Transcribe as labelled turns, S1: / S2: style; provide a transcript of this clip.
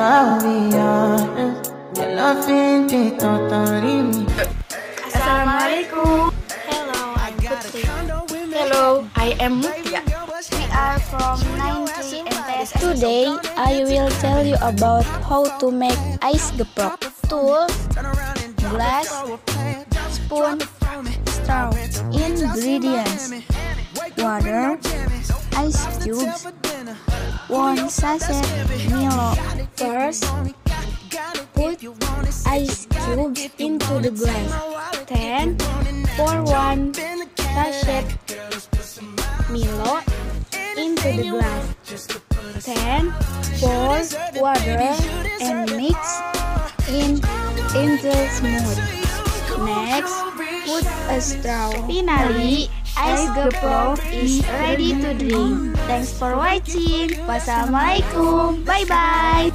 S1: I'll be honest. Your love ain't it, totally me.
S2: Assalamualaikum.
S3: Hello, I'm Putri.
S2: Hello, I am Mutia.
S3: We are from 9T MTS.
S4: Today, I will tell you about how to make Ice Geprok. Tools, glass, spoon, straw. Ingredients: water, ice cubes, 1 sachet Milo. First, put ice cubes into the glass. Then, pour 1 sachet Milo into the glass. Then, pour water and mix until smooth. Next, put a straw. Finally, Ice Geprok is ready to drink. Thanks for watching. Wassalamualaikum. Bye bye.